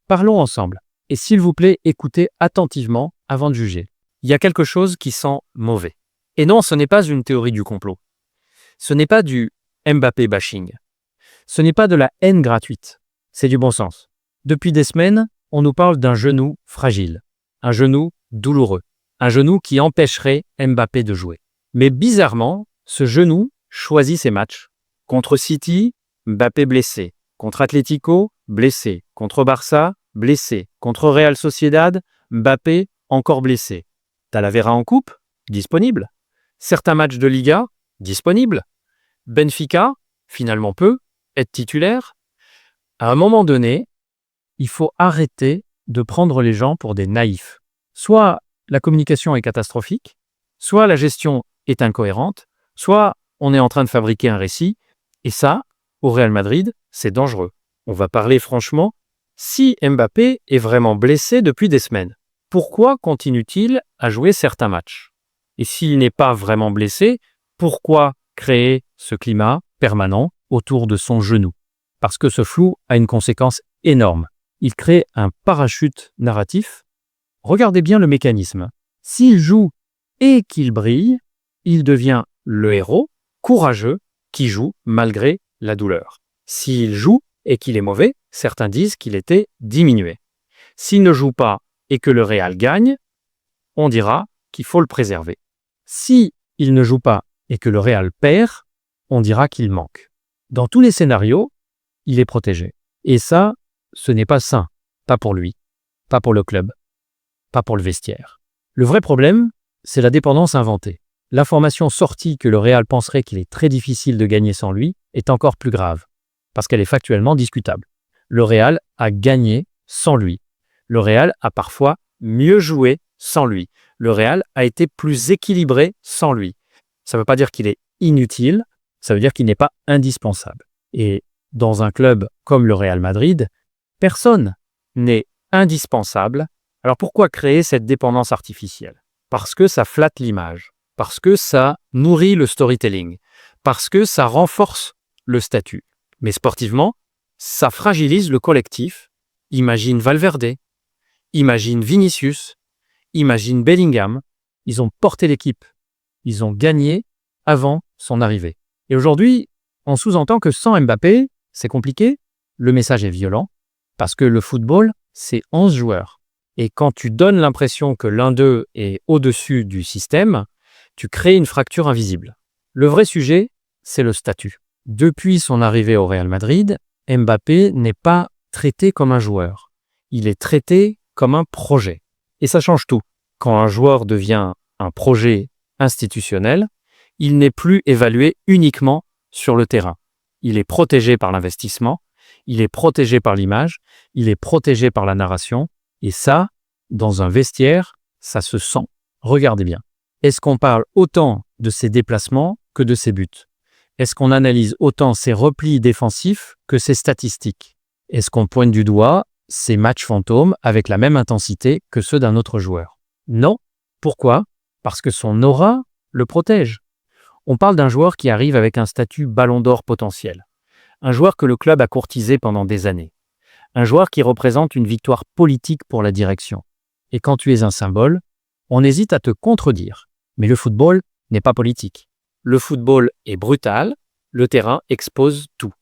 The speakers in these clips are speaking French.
Parlons ensemble. Et s'il vous plaît, écoutez attentivement avant de juger. Il y a quelque chose qui sent mauvais. Et non, ce n'est pas une théorie du complot. Ce n'est pas du Mbappé bashing. Ce n'est pas de la haine gratuite. C'est du bon sens. Depuis des semaines, on nous parle d'un genou fragile, un genou douloureux, un genou qui empêcherait Mbappé de jouer. Mais bizarrement, ce genou choisit ses matchs. Contre City, Mbappé blessé. Contre Atlético, blessé. Contre Barça, blessé. Contre Real Sociedad, Mbappé encore blessé. Talavera en coupe, disponible. Certains matchs de Liga, disponible. Benfica, finalement peu, être titulaire. À un moment donné, il faut arrêter de prendre les gens pour des naïfs. Soit la communication est catastrophique, soit la gestion est incohérente, soit on est en train de fabriquer un récit, et ça, au Real Madrid, c'est dangereux. On va parler franchement, si Mbappé est vraiment blessé depuis des semaines, pourquoi continue-t-il à jouer certains matchs? Et s'il n'est pas vraiment blessé, pourquoi créer ce climat permanent autour de son genou? Parce que ce flou a une conséquence énorme. Il crée un parachute narratif. Regardez bien le mécanisme. S'il joue et qu'il brille, il devient le héros, courageux, qui joue malgré la douleur. S'il joue et qu'il est mauvais, certains disent qu'il était diminué. S'il ne joue pas et que le Real gagne, on dira qu'il faut le préserver. Si il ne joue pas et que le Real perd, on dira qu'il manque. Dans tous les scénarios, il est protégé. Et ça, ce n'est pas sain. Pas pour lui, pas pour le club, pas pour le vestiaire. Le vrai problème, c'est la dépendance inventée. L'information sortie que le Real penserait qu'il est très difficile de gagner sans lui est encore plus grave, parce qu'elle est factuellement discutable. Le Real a gagné sans lui. Le Real a parfois mieux joué sans lui. Le Real a été plus équilibré sans lui. Ça ne veut pas dire qu'il est inutile, ça veut dire qu'il n'est pas indispensable. Et dans un club comme le Real Madrid, personne n'est indispensable. Alors pourquoi créer cette dépendance artificielle? Parce que ça flatte l'image, parce que ça nourrit le storytelling, parce que ça renforce le statut. Mais sportivement, ça fragilise le collectif. Imagine Valverde, imagine Vinicius, imagine Bellingham. Ils ont porté l'équipe, ils ont gagné avant son arrivée. Et aujourd'hui, on sous-entend que sans Mbappé, c'est compliqué. Le message est violent, parce que le football, c'est 11 joueurs. Et quand tu donnes l'impression que l'un d'eux est au-dessus du système, tu crées une fracture invisible. Le vrai sujet, c'est le statut. Depuis son arrivée au Real Madrid, Mbappé n'est pas traité comme un joueur. Il est traité comme un projet. Et ça change tout. Quand un joueur devient un projet institutionnel, il n'est plus évalué uniquement sur le terrain. Il est protégé par l'investissement, il est protégé par l'image, il est protégé par la narration. Et ça, dans un vestiaire, ça se sent. Regardez bien. Est-ce qu'on parle autant de ses déplacements que de ses buts? Est-ce qu'on analyse autant ses replis défensifs que ses statistiques? Est-ce qu'on pointe du doigt ses matchs fantômes avec la même intensité que ceux d'un autre joueur? Non. Pourquoi? Parce que son aura le protège. On parle d'un joueur qui arrive avec un statut ballon d'or potentiel. Un joueur que le club a courtisé pendant des années. Un joueur qui représente une victoire politique pour la direction. Et quand tu es un symbole, on hésite à te contredire. Mais le football n'est pas politique. Le football est brutal, le terrain expose tout.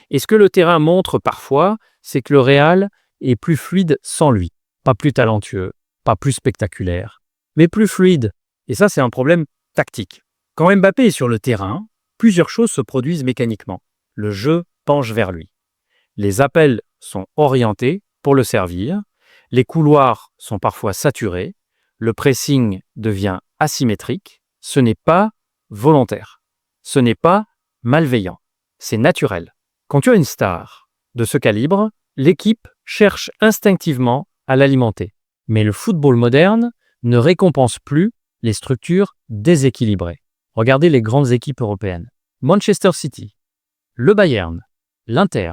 Et ce que le terrain montre parfois, c'est que le Real est plus fluide sans lui. Pas plus talentueux, pas plus spectaculaire, mais plus fluide. Et ça, c'est un problème tactique. Quand Mbappé est sur le terrain, plusieurs choses se produisent mécaniquement. Le jeu penche vers lui. Les appels sont orientés pour le servir, les couloirs sont parfois saturés, le pressing devient asymétrique, ce n'est pas volontaire, ce n'est pas malveillant, c'est naturel. Quand tu as une star de ce calibre, l'équipe cherche instinctivement à l'alimenter. Mais le football moderne ne récompense plus les structures déséquilibrées. Regardez les grandes équipes européennes. Manchester City, le Bayern, l'Inter,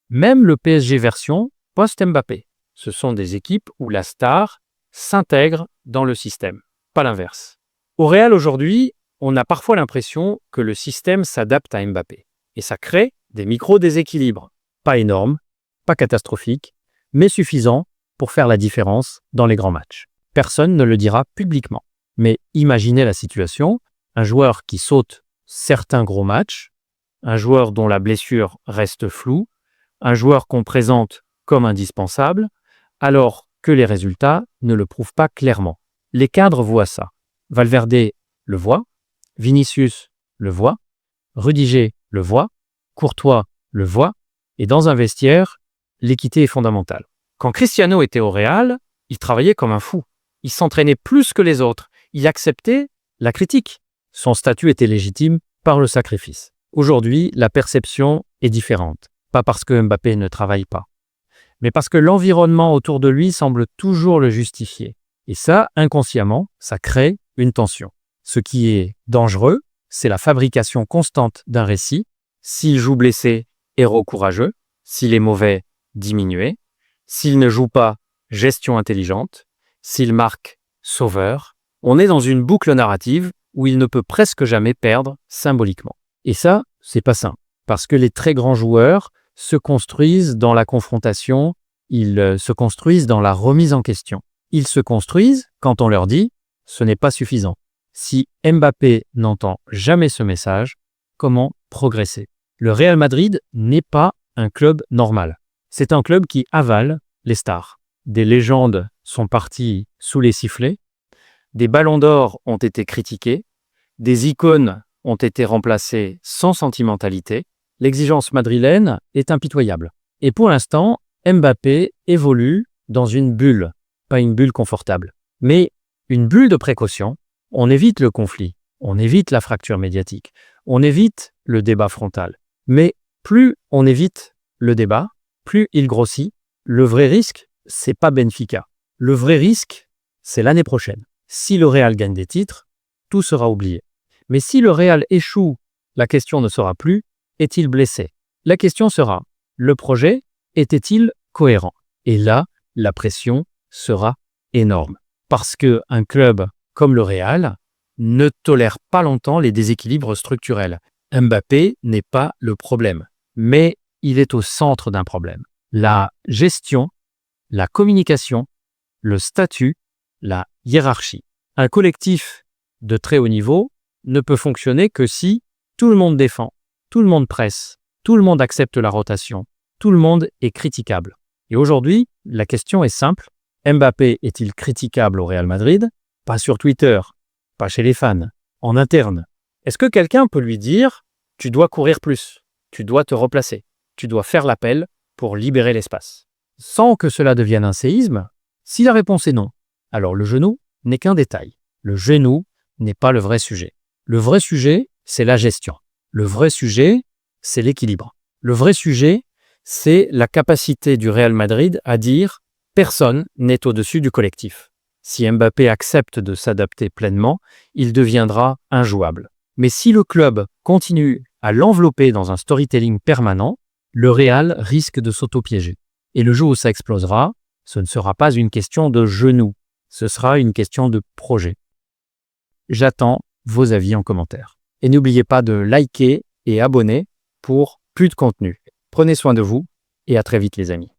même le PSG version post-Mbappé. Ce sont des équipes où la star s'intègre dans le système, pas l'inverse. Au Real aujourd'hui, on a parfois l'impression que le système s'adapte à Mbappé. Et ça crée des micro-déséquilibres. Pas énormes, pas catastrophiques, mais suffisant pour faire la différence dans les grands matchs. Personne ne le dira publiquement. Mais imaginez la situation, un joueur qui saute certains gros matchs, un joueur dont la blessure reste floue, un joueur qu'on présente comme indispensable, alors que les résultats ne le prouvent pas clairement. Les cadres voient ça. Valverde le voit, Vinicius le voit, Rudiger le voit, Courtois le voit, et dans un vestiaire, l'équité est fondamentale. Quand Cristiano était au Real, il travaillait comme un fou. Il s'entraînait plus que les autres. Il acceptait la critique. Son statut était légitime par le sacrifice. Aujourd'hui, la perception est différente. Pas parce que Mbappé ne travaille pas, mais parce que l'environnement autour de lui semble toujours le justifier. Et ça, inconsciemment, ça crée une tension. Ce qui est dangereux, c'est la fabrication constante d'un récit. S'il joue blessé, héros courageux. S'il est mauvais, diminué. S'il ne joue pas, gestion intelligente. S'il marque, sauveur. On est dans une boucle narrative où il ne peut presque jamais perdre symboliquement. Et ça, c'est pas sain. Parce que les très grands joueurs se construisent dans la confrontation, ils se construisent dans la remise en question. Ils se construisent quand on leur dit « ce n'est pas suffisant ». Si Mbappé n'entend jamais ce message, comment progresser? Le Real Madrid n'est pas un club normal. C'est un club qui avale les stars. Des légendes sont parties sous les sifflets, des ballons d'or ont été critiqués, des icônes ont été remplacées sans sentimentalité. L'exigence madrilène est impitoyable. Et pour l'instant, Mbappé évolue dans une bulle, pas une bulle confortable, mais une bulle de précaution. On évite le conflit, on évite la fracture médiatique, on évite le débat frontal. Mais plus on évite le débat, plus il grossit. Le vrai risque, c'est pas Benfica. Le vrai risque, c'est l'année prochaine. Si le Real gagne des titres, tout sera oublié. Mais si le Real échoue, la question ne sera plus « est-il blessé ?» La question sera « le projet était-il cohérent ?» Et là, la pression sera énorme. Parce qu'un club comme le Real ne tolère pas longtemps les déséquilibres structurels. Mbappé n'est pas le problème, mais il est au centre d'un problème. La gestion, la communication, le statut, la hiérarchie. Un collectif de très haut niveau ne peut fonctionner que si tout le monde défend, tout le monde presse, tout le monde accepte la rotation, tout le monde est critiquable. Et aujourd'hui, la question est simple. Mbappé est-il critiquable au Real Madrid? Pas sur Twitter, pas chez les fans, en interne. Est-ce que quelqu'un peut lui dire « tu dois courir plus, tu dois te replacer, tu dois faire l'appel pour libérer l'espace » sans que cela devienne un séisme? Si la réponse est non, alors le genou n'est qu'un détail. Le genou n'est pas le vrai sujet. Le vrai sujet, c'est la gestion. Le vrai sujet, c'est l'équilibre. Le vrai sujet, c'est la capacité du Real Madrid à dire « personne n'est au-dessus du collectif ». Si Mbappé accepte de s'adapter pleinement, il deviendra injouable. Mais si le club continue à l'envelopper dans un storytelling permanent, le Real risque de s'auto-piéger. Et le jour où ça explosera, ce ne sera pas une question de genou, ce sera une question de projet. J'attends vos avis en commentaire. Et n'oubliez pas de liker et abonner pour plus de contenu. Prenez soin de vous et à très vite les amis.